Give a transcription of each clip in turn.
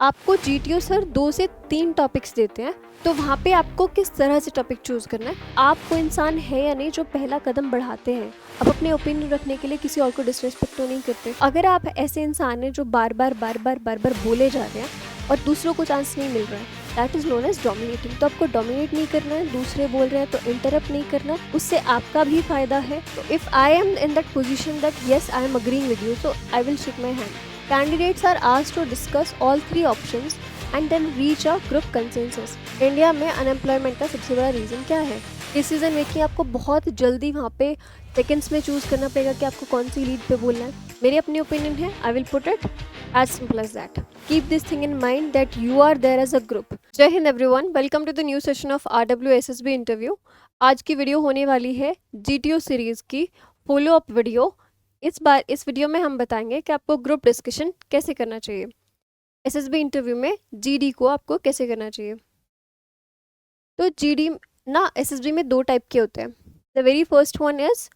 आपको GTO sir 2 से 3 topics देते हैं, तो वहाँ पे आपको किस तरह से टॉपिक चूज़ करना है। आप वो इंसान है या नहीं जो पहला कदम बढ़ाते हैं। आप अपने ओपिनियन रखने के लिए किसी और को डिसरिस्पेक्ट तो नहीं करते। अगर आप ऐसे इंसान हैं जो बार बार बोले जा रहे हैं और दूसरों को चांस नहीं मिल रहा है, that is known as dominating. तो आपको डोमिनेट नहीं करना है, दूसरे बोल रहे हैं तो इंटरप्ट नहीं करना है, उससे आपका भी फायदा है। तो if I am in that position that yes I am agreeing with you, so I will shake my hand. Candidates are asked to discuss all 3 options and then reach a group consensus. India में unemployment का सबसे बड़ा reason क्या है? Decision making आपको बहुत जल्दी वहाँ पे सेकेंड्स में चूज़ करना पड़ेगा कि आपको कौन सी लीड पे बोलना है। मेरी अपनी ओपिनियन है, I will put it as simple as that. Keep this thing in mind that you are there as a group. Jai Hind everyone, welcome to the new session of RWSSB interview. आज की video होने वाली है GTO series की follow up video. इस video में हम बताएंगे कि आपको ग्रुप डिस्कशन कैसे करना चाहिए, एसएसबी इंटरव्यू में जीडी को आपको कैसे करना चाहिए। तो जीडी ना एसएसबी में 2 टाइप के होते हैं। The very first one is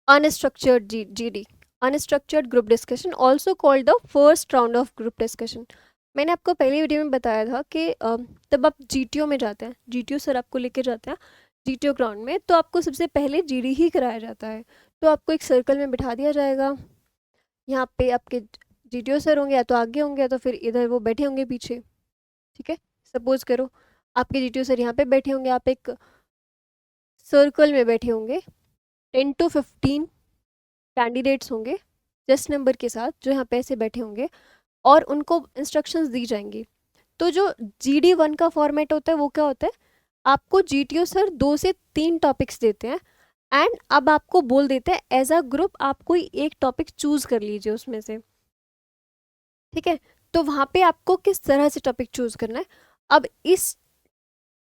unstructured GD, unstructured group discussion, also called the first round of group discussion. मैंने आपको पहली वीडियो में बताया था कि तब आप जीटीओ में जाते हैं, जीटीओ सर आपको लेके जाते हैं जीटीओ ग्राउंड में, तो आपको सबसे पहले जीडी ही कराया जाता है। तो आपको एक सर्कल में बिठा दिया जाएगा। यहाँ पे आपके जीटीओ सर होंगे, या तो आगे होंगे या तो फिर इधर वो बैठे होंगे पीछे। ठीक है, सपोज करो आपके जीटीओ सर यहाँ पे बैठे होंगे, आप एक सर्कल में बैठे होंगे। 10 to 15 कैंडिडेट्स होंगे जस्ट नंबर के साथ जो यहाँ पे ऐसे बैठे होंगे और उनको इंस्ट्रक्शंस दी जाएंगी। तो जो GD1 का फॉर्मेट होता है वो क्या होता है, आपको जीटीओ सर 2 से 3 टॉपिक्स देते हैं एंड अब आपको बोल देते हैं एज अ ग्रुप आप कोई एक टॉपिक चूज कर लीजिए उसमें से। ठीक है, तो वहाँ पे आपको किस तरह से टॉपिक चूज करना है। अब इस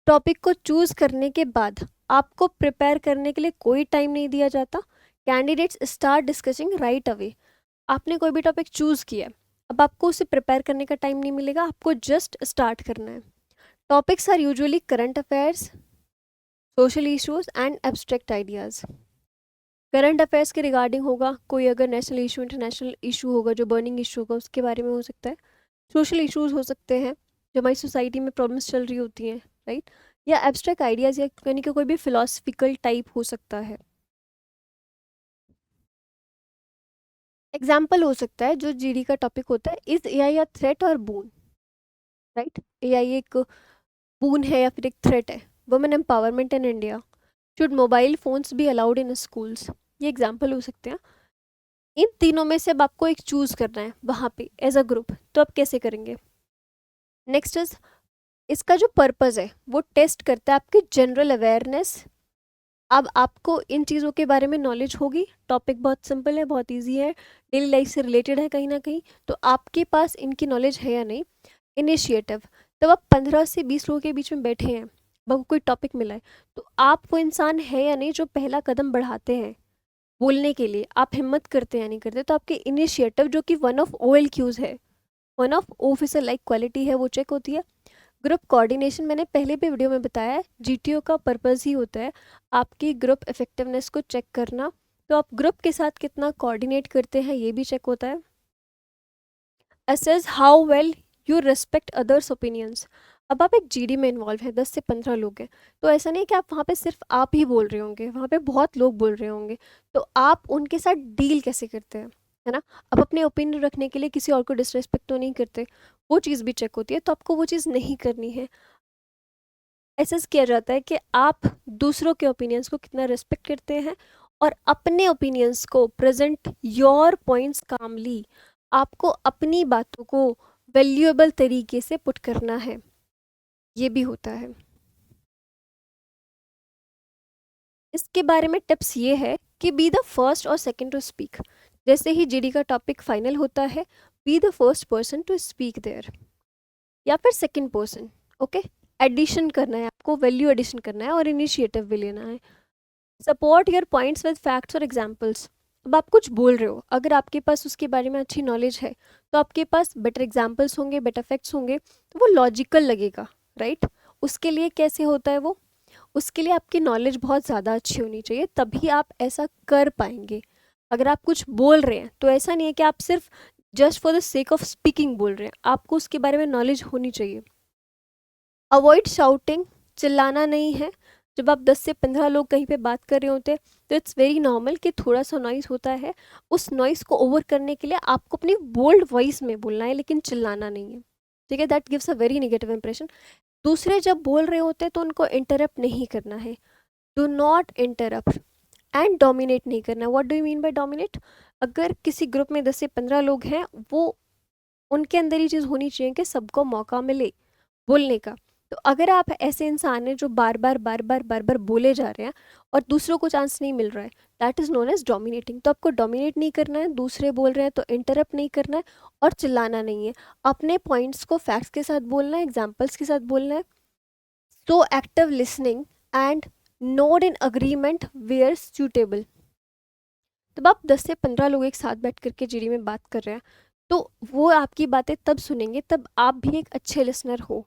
टॉपिक को चूज करने के बाद आपको प्रिपेयर करने के लिए कोई टाइम नहीं दिया जाता। Candidates start discussing right away. आपने कोई भी टॉपिक चूज किया है, अब आपको उसे प्रिपेयर करने का टाइम नहीं मिलेगा, आपको जस्ट स्टार्ट करना है। Topics are usually current affairs, social issues and abstract ideas. Current affairs के रिगार्डिंग होगा, कोई अगर नेशनल इशू इंटरनेशनल इशू होगा जो बर्निंग इशू होगा उसके बारे में हो सकता है। सोशल इश्यूज हो सकते हैं जो हमारी सोसाइटी में प्रॉब्लम्स चल रही होती हैं, राइट। या एब्स्ट्रैक्ट आइडियाज़, या यानी कि कोई भी फिलोसफिकल टाइप हो सकता है। एग्जाम्पल हो सकता है जो जीडी का टॉपिक होता है, इज एआई अ थ्रेट और बून, राइट। एआई एक बून है या फिर एक थ्रेट है। Women empowerment in India, should mobile phones be allowed in schools, ये एग्जाम्पल हो सकते हैं। इन तीनों में से अब आपको एक चूज करना है वहाँ पे एज अ ग्रुप, तो आप कैसे करेंगे। नेक्स्ट इज, इसका जो पर्पस है वो टेस्ट करता है आपकी जनरल अवेयरनेस। अब आपको इन चीज़ों के बारे में नॉलेज होगी, टॉपिक बहुत सिंपल है, बहुत इजी है, डेली लाइफ से रिलेटेड है कहीं ना कहीं, तो आपके पास इनकी नॉलेज है या नहीं। इनिशिएटिव, तब आप 15 से 20 लोगों के बीच में बैठे हैं, आपको कोई टॉपिक मिला है, तो आप वो इंसान है या नहीं जो पहला कदम बढ़ाते हैं बोलने के लिए, आप हिम्मत करते हैं या नहीं करते। तो आपके इनिशिएटिव जो कि वन ऑफ OLQs है, one of officer like quality है, वो चेक होती है। ग्रुप कोऑर्डिनेशन, मैंने पहले भी वीडियो में बताया है, जीटीओ का पर्पस ही होता है आपकी ग्रुप इफेक्टिवनेस को चेक करना। तो आप ग्रुप के साथ कितना कोऑर्डिनेट करते हैं ये भी चेक होता है। Assess how well you respect others opinions. अब आप एक जीडी में इन्वॉल्व है, 10 से 15 लोग हैं, तो ऐसा नहीं कि आप वहाँ पे सिर्फ आप ही बोल रहे होंगे, वहाँ पे बहुत लोग बोल रहे होंगे, तो आप उनके साथ डील कैसे करते हैं, है ना। आप अपने ओपिनियन रखने के लिए किसी और को डिसरेस्पेक्ट तो नहीं करते, वो चीज़ भी चेक होती है। तो आपको वो चीज़ नहीं करनी है। एसेस किया जाता है कि आप दूसरों के ओपिनियंस को कितना रिस्पेक्ट करते हैं और अपने ओपिनियंस को प्रेजेंट योर पॉइंट्स कामली, आपको अपनी बातों को वैल्यूएबल तरीके से पुट करना है, ये भी होता है। इसके बारे में टिप्स ये है कि बी द फर्स्ट और सेकंड टू स्पीक। जैसे ही जीडी का टॉपिक फाइनल होता है, be the first person to speak there या फिर सेकंड पर्सन। ओके, एडिशन करना है आपको, वैल्यू एडिशन करना है और इनिशिएटिव भी लेना है। Support your points with facts और एग्जाम्पल्स। अब आप कुछ बोल रहे हो, अगर आपके पास उसके बारे में अच्छी नॉलेज है तो आपके पास बेटर एग्जाम्पल्स होंगे, बेटर फैक्ट्स होंगे, तो वो लॉजिकल लगेगा, राइट। उसके लिए कैसे होता है वो, उसके लिए आपकी नॉलेज बहुत ज़्यादा अच्छी होनी चाहिए, तभी आप ऐसा कर पाएंगे। अगर आप कुछ बोल रहे हैं तो ऐसा नहीं है कि आप सिर्फ just for the sake of speaking बोल रहे हैं, आपको उसके बारे में नॉलेज होनी चाहिए। अवॉइड शाउटिंग, चिल्लाना नहीं है। जब आप 10 से 15 लोग कहीं पे बात कर रहे होते हैं तो इट्स वेरी नॉर्मल कि थोड़ा सा नॉइस होता है। उस नॉइस को ओवर करने के लिए आपको अपनी बोल्ड वॉइस में बोलना है, लेकिन चिल्लाना नहीं है, ठीक है। That gives a very negative impression. दूसरे जब बोल रहे होते हैं तो उनको इंटरप्ट नहीं करना है, do not interrupt. And dominate नहीं करना। What do you mean by dominate? अगर किसी ग्रुप में 10 से 15 लोग हैं, वो उनके अंदर ये चीज़ होनी चाहिए कि सबको मौका मिले बोलने का। तो अगर आप ऐसे इंसान हैं जो बार बार बोले जा रहे हैं और दूसरों को चांस नहीं मिल रहा है, that is known as dominating. तो आपको डोमिनेट नहीं करना है, दूसरे बोल रहे हैं तो इंटरप्ट नहीं करना है और चिल्लाना नहीं है। अपने पॉइंट्स को फैक्ट्स के साथ बोलना है, एग्जाम्पल्स के साथ बोलना है। So active listening and nod in agreement where suitable. तब आप 10 से 15 लोग एक साथ बैठ करके जीडी में बात कर रहे हैं तो वो आपकी बातें तब सुनेंगे तब आप भी एक अच्छे लिसनर हो।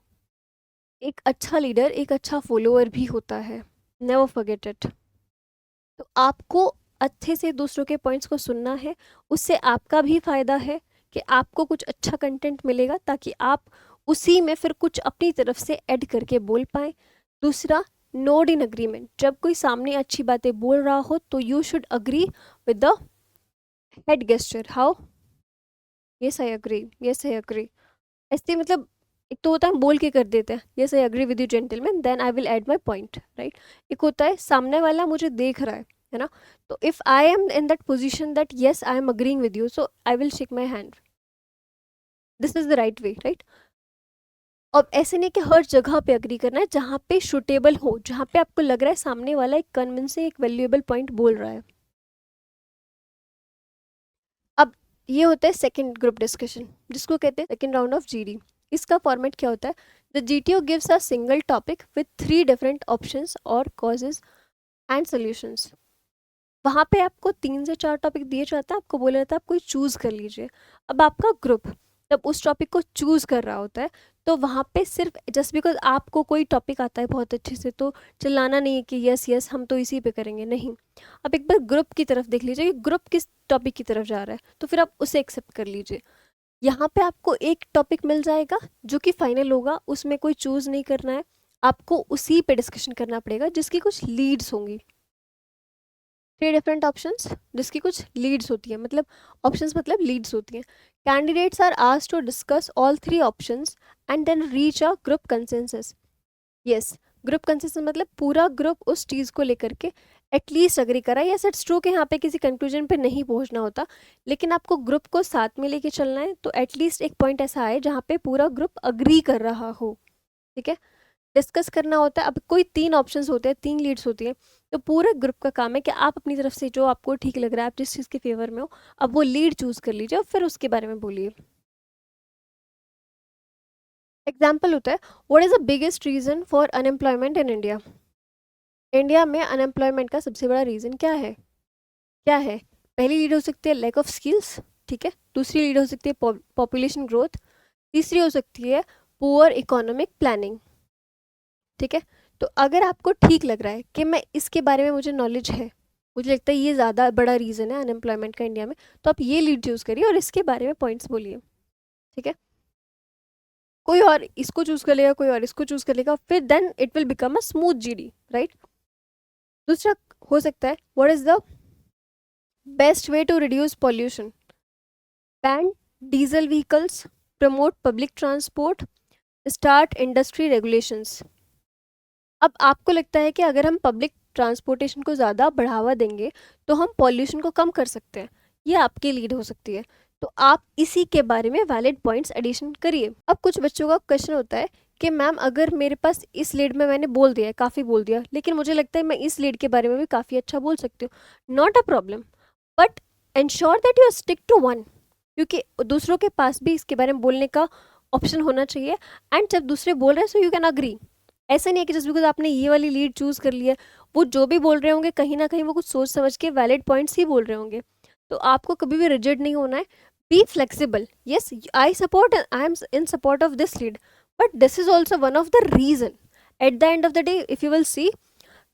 एक अच्छा लीडर एक अच्छा फॉलोअर भी होता है, नेवर फॉरगेट इट। तो आपको अच्छे से दूसरों के पॉइंट्स को सुनना है, उससे आपका भी फ़ायदा है कि आपको कुछ अच्छा कंटेंट मिलेगा ताकि आप उसी में फिर कुछ अपनी तरफ से ऐड करके बोल पाएँ। दूसरा, नोड इन अग्रीमेंट। जब कोई सामने अच्छी बातें बोल रहा हो तो you should agree with the head gesture. How? Yes I agree, yes I agree. ऐसे मतलब एक तो होता है हम बोल के कर देते हैं yes I agree with you gentleman, then I will add my point, right. एक होता है सामने वाला मुझे देख रहा है ना, तो if I am in that position that yes I am agreeing with you, so I will shake my hand. This is the right way, right. और ऐसे नहीं कि हर जगह पे अग्री करना है, जहाँ पे सुटेबल हो, जहाँ पे आपको लग रहा है सामने वाला एक कन्विंसिंग एक वैल्यूएबल पॉइंट बोल रहा है। अब ये होता है सेकंड ग्रुप डिस्कशन, जिसको कहते हैं सेकंड राउंड ऑफ जीडी। इसका फॉर्मेट क्या होता है? The GTO gives a single topic with 3 different options और कॉजेज एंड सॉल्यूशंस। वहाँ पे आपको 3 से 4 टॉपिक दिए जाता है, आपको बोला जाता है आप कोई चूज़ कर लीजिए। अब आपका ग्रुप जब उस टॉपिक को चूज़ कर रहा होता है तो वहाँ पे सिर्फ जस्ट बिकॉज आपको कोई टॉपिक आता है बहुत अच्छे से तो चिल्लाना नहीं है कि यस यस हम तो इसी पे करेंगे, नहीं। अब एक बार ग्रुप की तरफ देख लीजिए कि ग्रुप किस टॉपिक की तरफ जा रहा है, तो फिर आप उसे एक्सेप्ट कर लीजिए। यहाँ पे आपको एक टॉपिक मिल जाएगा जो कि फाइनल होगा, उसमें कोई चूज़ नहीं करना है, आपको उसी पे डिस्कशन करना पड़ेगा जिसकी कुछ लीड्स होंगी। 3 डिफरेंट ऑप्शंस जिसकी कुछ लीड्स होती है, मतलब ऑप्शंस मतलब लीड्स होती हैं। Candidates are asked to discuss all 3 options and then reach a group consensus. Yes, group consensus मतलब पूरा ग्रुप उस चीज़ को लेकर के एटलीस्ट अग्री करा। यस इट्स ट्रू कि यहाँ पे किसी कंक्लूजन पे नहीं पहुँचना होता, लेकिन आपको ग्रुप को साथ में लेके चलना है, तो एटलीस्ट एक पॉइंट ऐसा आए जहाँ पे पूरा ग्रुप अग्री कर रहा हो, ठीक है। डिस्कस करना होता है। अब कोई 3 ऑप्शंस होते हैं, 3 लीड्स होती हैं, तो पूरे ग्रुप का काम है कि आप अपनी तरफ से जो आपको ठीक लग रहा है, आप जिस चीज़ के फेवर में हो, अब वो लीड चूज़ कर लीजिए और फिर उसके बारे में बोलिए। एग्जाम्पल होता है, what is the biggest reason for unemployment in India? India में अनएम्प्लॉयमेंट का सबसे बड़ा रीज़न क्या है? क्या है? पहली लीड हो सकती है लैक ऑफ स्किल्स, ठीक है। दूसरी लीड हो सकती है पॉपुलेशन ग्रोथ। तीसरी हो सकती है पुअर इकोनॉमिक प्लानिंग, ठीक है। तो अगर आपको ठीक लग रहा है कि मैं इसके बारे में मुझे नॉलेज है, मुझे लगता है ये ज़्यादा बड़ा रीज़न है अनएम्प्लॉयमेंट का इंडिया में, तो आप ये लीड चूज़ करिए और इसके बारे में पॉइंट्स बोलिए, ठीक है। कोई और इसको चूज़ कर लेगा, कोई और इसको चूज़ कर लेगा, फिर then it will become a smooth GD, right. दूसरा हो सकता है, what is the best way to reduce pollution? Ban diesel vehicles, promote public transport, start industry regulations. अब आपको लगता है कि अगर हम पब्लिक ट्रांसपोर्टेशन को ज़्यादा बढ़ावा देंगे तो हम पॉल्यूशन को कम कर सकते हैं, ये आपकी लीड हो सकती है। तो आप इसी के बारे में वैलिड पॉइंट्स एडिशन करिए। अब कुछ बच्चों का क्वेश्चन होता है कि मैम अगर मेरे पास इस लीड में मैंने बोल दिया है, काफ़ी बोल दिया, लेकिन मुझे लगता है मैं इस लीड के बारे में भी काफ़ी अच्छा बोल सकती हूँ। Not a problem, but ensure that you stick to one, क्योंकि दूसरों के पास भी इसके बारे में बोलने का ऑप्शन होना चाहिए। एंड जब दूसरे बोल रहे हैं सो यू कैन अग्री। ऐसा नहीं है कि जस्ट बिकॉज आपने ये वाली लीड चूज़ कर लिया, वो जो भी बोल रहे होंगे कहीं ना कहीं वो कुछ सोच समझ के वैलिड पॉइंट्स ही बोल रहे होंगे। तो आपको कभी भी रिजिड नहीं होना है, be flexible. Yes I am in support of this lead, but this is also one of the reason. At the end of the day if you will see,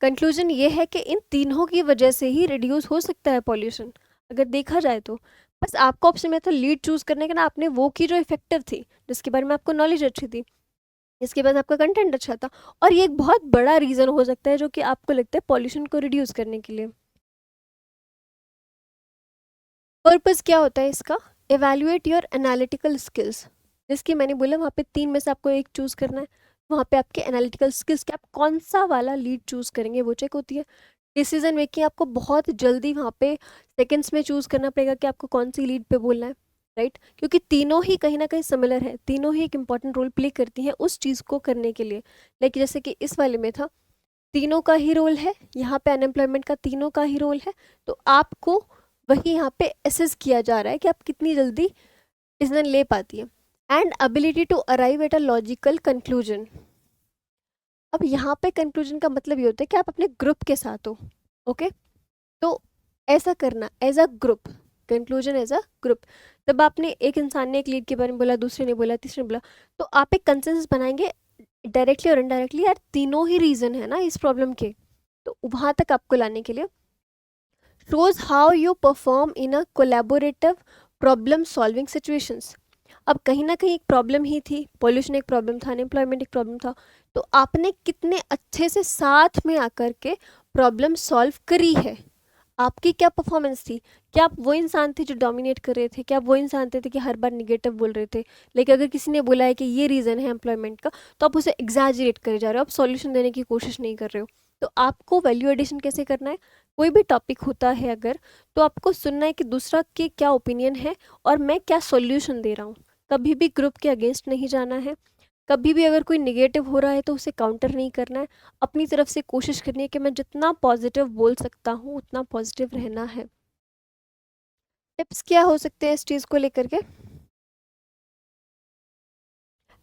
conclusion ये है कि इन तीनों की वजह से ही रिड्यूस हो सकता है पॉल्यूशन, अगर देखा जाए तो। बस आपका ऑप्शन में था लीड चूज करने का ना, आपने वो की जो इफेक्टिव थी, जिसके बारे में आपको नॉलेज अच्छी थी, इसके बाद आपका कंटेंट अच्छा था। और ये एक बहुत बड़ा रीज़न हो सकता है जो कि आपको लगता है पॉल्यूशन को रिड्यूस करने के लिए। पर्पस क्या होता है इसका? एवेल्युएट योर एनालिटिकल स्किल्स, जिसकी मैंने बोला वहाँ पे 3 में से आपको एक चूज़ करना है। वहाँ पे आपके एनालिटिकल स्किल्स के आप कौन सा वाला लीड चूज़ करेंगे वो चेक होती है। डिसीजन मेकिंग आपको बहुत जल्दी वहाँ पे सेकंड्स में चूज़ करना पड़ेगा कि आपको कौन सी लीड पे बोलना है, राइट? क्योंकि तीनों ही कहीं ना कहीं सिमिलर है, तीनों ही एक इंपॉर्टेंट रोल प्ले करती हैं उस चीज़ को करने के लिए। लाइक जैसे कि इस वाले में था, तीनों का ही रोल है, यहाँ पे अनएम्प्लॉयमेंट का तीनों का ही रोल है, तो आपको वही यहाँ पे असेस किया जा रहा है कि आप कितनी जल्दी डिसीजन ले पाती है। And ability to arrive at a logical conclusion. अब यहाँ पे कंक्लूजन का मतलब ये होता है कि आप अपने ग्रुप के साथ हो, ओके? तो ऐसा करना as a group, conclusion as a group. तब आपने, एक इंसान ने एक लीड के बारे में बोला, दूसरे ने बोला, तीसरे ने बोला, तो आप एक कंसेंसस बनाएंगे डायरेक्टली और इनडायरेक्टली, यार तीनों ही रीज़न है ना इस प्रॉब्लम के, तो वहाँ तक आपको लाने के लिए shows how you perform in a collaborative problem solving situations। अब कहीं ना कहीं एक प्रॉब्लम ही थी, पॉल्यूशन एक प्रॉब्लम था, अनएम्प्लॉयमेंट एक प्रॉब्लम था, तो आपने कितने अच्छे से साथ में आकर के प्रॉब्लम सॉल्व करी है। आपकी क्या परफॉर्मेंस थी? क्या आप वो इंसान थे जो डोमिनेट कर रहे थे? क्या आप वो इंसान थे कि हर बार निगेटिव बोल रहे थे? लेकिन अगर किसी ने बोला है कि ये रीज़न है एम्प्लॉयमेंट का, तो आप उसे एग्जैजरेट करे जा रहे हो, आप सॉल्यूशन देने की कोशिश नहीं कर रहे हो। तो आपको वैल्यू एडिशन कैसे करना है? कोई भी टॉपिक होता है अगर, तो आपको सुनना है कि दूसरा के क्या ओपिनियन है और मैं क्या सॉल्यूशन दे रहा हूँ। कभी भी ग्रुप के अगेंस्ट नहीं जाना है, कभी भी अगर कोई निगेटिव हो रहा है तो उसे काउंटर नहीं करना है। अपनी तरफ से कोशिश करनी है कि मैं जितना पॉजिटिव बोल सकता हूँ उतना पॉजिटिव रहना है। टिप्स क्या हो सकते हैं इस चीज़ को लेकर के?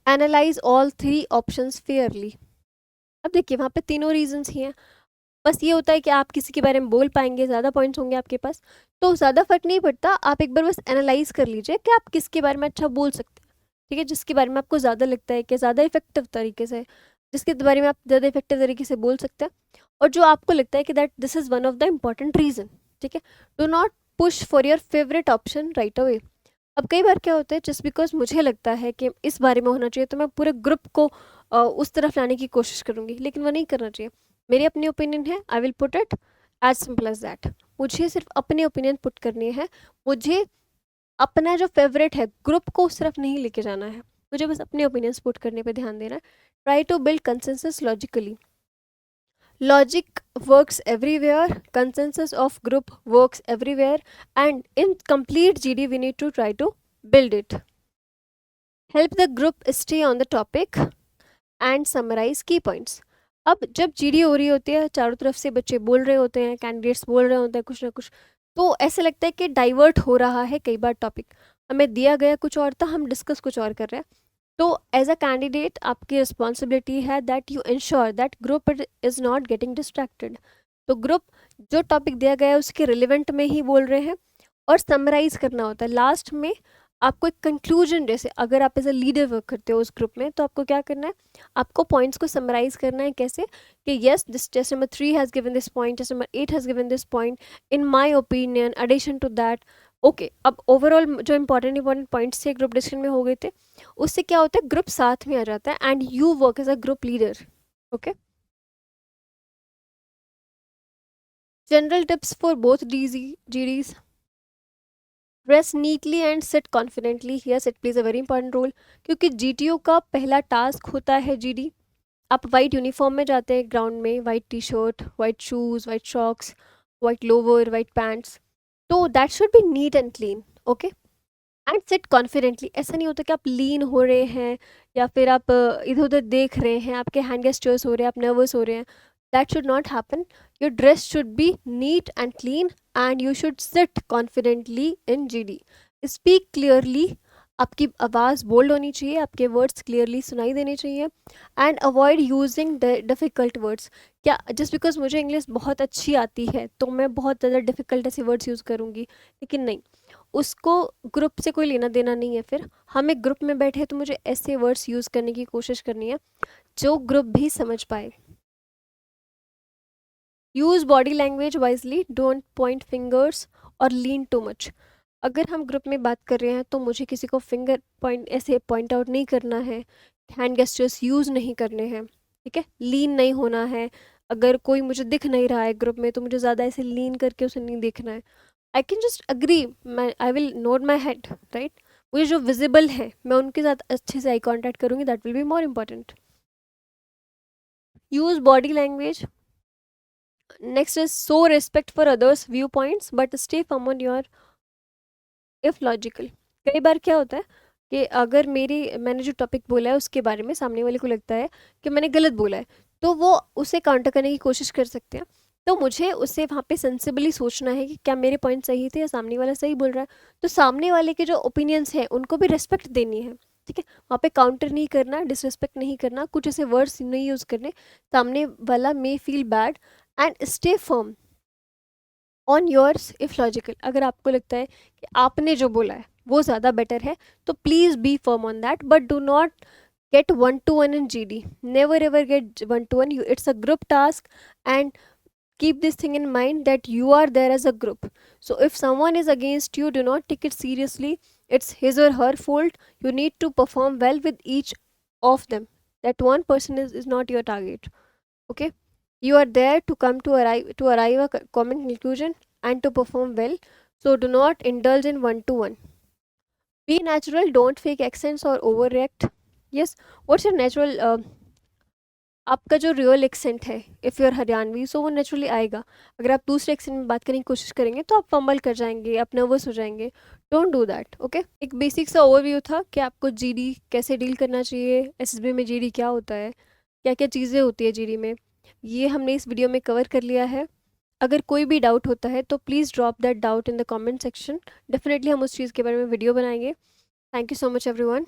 Analyse all 3 options Fairlie. अब देखिए वहाँ पे तीनों रीजंस ही हैं, बस ये होता है कि आप किसी के बारे में बोल पाएंगे, ज़्यादा पॉइंट्स होंगे आपके पास, तो ज़्यादा फर्क नहीं पड़ता। आप एक बार बस एनालाइज कर लीजिए कि आप किसके बारे में अच्छा बोल सकते हैं, ठीक है? जिसके बारे में आपको ज़्यादा लगता है कि ज़्यादा इफेक्टिव तरीके से, जिसके बारे में आप ज़्यादा इफेक्टिव तरीके से बोल सकते हैं, और जो आपको लगता है कि that this is one of the important reason, ठीक है? Do not push for your favourite option right away. अब कई बार क्या होता है, जस्ट बिकॉज मुझे लगता है कि इस बारे में होना चाहिए तो मैं पूरे ग्रुप को उस तरफ लाने की कोशिश करूँगी, लेकिन वो नहीं करना चाहिए। मेरी अपनी ओपिनियन है, I will put it as simple as that. मुझे सिर्फ अपनी ओपिनियन पुट करनी है, मुझे अपना जो फेवरेट है ग्रुप को उस तरफ नहीं लेके जाना है, मुझे बस अपने ओपिनियंस पुट करने पे ध्यान देना है। Try to build consensus logically. Logic works everywhere, consensus of group works everywhere, and in complete GD, we need to try to build it. Help the group stay on the topic and summarize key points. अब जब GD हो रही होती है, चारों तरफ से बच्चे बोल रहे होते हैं, कैंडिडेट्स बोल रहे होते हैं कुछ ना कुछ, तो ऐसे लगता है कि डाइवर्ट हो रहा है कई बार टॉपिक। हमें दिया गया कुछ और था, हम डिस्कस कुछ और कर रहे हैं। तो एज अ कैंडिडेट आपकी रिस्पॉन्सिबिलिटी है that you ensure that group is not getting distracted. तो ग्रुप जो टॉपिक दिया गया है उसके रिलेवेंट में ही बोल रहे हैं, और समराइज करना होता है लास्ट में आपको एक कंक्लूजन। जैसे अगर आप एज अ लीडर वर्क करते हो उस ग्रुप में, तो आपको क्या करना है, आपको पॉइंट्स को समराइज करना है। कैसे? कि yes this test number 3 has given this point, test number 8 has given this point, in my opinion addition to that. Okay, अब ओवरऑल जो इंपॉर्टेंट पॉइंट्स थे ग्रुप डिस्कशन में हो गए थे, उससे क्या होता है, ग्रुप साथ में आ जाता है and you work as a group leader. Okay, general tips for both GDs। Dress neatly and sit confidently, yes it plays a very important role, क्योंकि GTO का पहला टास्क होता है GD। आप वाइट यूनिफॉर्म में जाते हैं ग्राउंड में, white T shirt, white shoes, white socks, white lower, white pants, तो that should be neat and clean. Okay, and sit confidently. ऐसा नहीं होता कि आप लीन हो रहे हैं या फिर आप इधर उधर देख रहे हैं, आपके हैंड गेस्चर्स हो रहे हैं, आप नर्वस हो रहे हैं। That should not happen. Your dress should be neat and clean and you should seat confidently in GD। Speak clearly, आपकी आवाज़ बोल्ड होनी चाहिए, आपके वर्ड्स क्लियरली सुनाई देने चाहिए, and avoid using difficult words. क्या जस्ट बिकॉज मुझे इंग्लिश बहुत अच्छी आती है तो मैं बहुत ज़्यादा डिफ़िकल्ट ऐसे वर्ड्स यूज़ करूँगी? लेकिन नहीं, उसको ग्रुप से कोई लेना देना नहीं है। फिर हम एक ग्रुप में बैठे तो मुझे ऐसे वर्ड्स यूज़ करने की कोशिश करनी है जो ग्रुप भी समझ पाए। Use body language wisely, don't point fingers और लीन टू मच। अगर हम ग्रुप में बात कर रहे हैं तो मुझे किसी को फिंगर पॉइंट ऐसे पॉइंट आउट नहीं करना है, हैंड गेस्चर्स यूज़ नहीं करने हैं, ठीक है, लीन नहीं होना है। अगर कोई मुझे दिख नहीं रहा है ग्रुप में तो मुझे ज़्यादा ऐसे लीन करके उसे नहीं देखना है। आई कैन जस्ट अग्री, मैं I will node my head, right. मुझे जो विजिबल है मैं उनके साथ अच्छे से आई कॉन्टैक्ट करूँगी, that will be more important. Use body language. Next is so respect for others view points but stay firm on your if logical. कई बार क्या होता है कि अगर मैंने जो टॉपिक बोला है उसके बारे में सामने वाले को लगता है कि मैंने गलत बोला है, तो वो उसे काउंटर करने की कोशिश कर सकते हैं। तो मुझे उससे वहाँ पे सेंसिबली सोचना है कि क्या मेरे पॉइंट सही थे या सामने वाला सही बोल रहा है। तो सामने वाले के जो ओपिनियंस हैं उनको भी रिस्पेक्ट देनी है, ठीक है। वहाँ पे काउंटर नहीं करना, डिसरिस्पेक्ट नहीं करना, कुछ ऐसे वर्ड्स नहीं यूज़ करने, सामने वाला may feel bad. And stay firm on yours if logical. अगर आपको लगता है कि आपने जो बोला है वो ज़्यादा बेटर है तो please be firm on that, but do not get one to one in GD. Never ever get one to one. It's a group task, and keep this thing in mind that you are there as a group. So if someone is against you, do not take it seriously. It's his or her fault. You need to perform well with each of them. That one person is not your target. Okay, you are there to come to arrive a common conclusion and to perform well. So do not indulge in one to one. Be natural. Don't fake accents or overreact. Yes, what's your natural आपका जो real accent है, if you are Haryanvi सो वो naturally आएगा। अगर आप दूसरे accent में बात करने की कोशिश करेंगे तो आप फंबल कर जाएंगे, आप नर्वस हो जाएंगे। Don't do that, okay. एक बेसिक सा ओवरव्यू था कि आपको जीडी कैसे डील करना चाहिए, एसएसबी में जीडी क्या होता है, क्या क्या चीज़ें होती है जीडी में, ये हमने इस वीडियो में कवर कर लिया है। अगर कोई भी डाउट होता है तो please drop that doubt in the comment section. Definitely हम उस चीज़ के बारे में वीडियो बनाएंगे। Thank you so much everyone.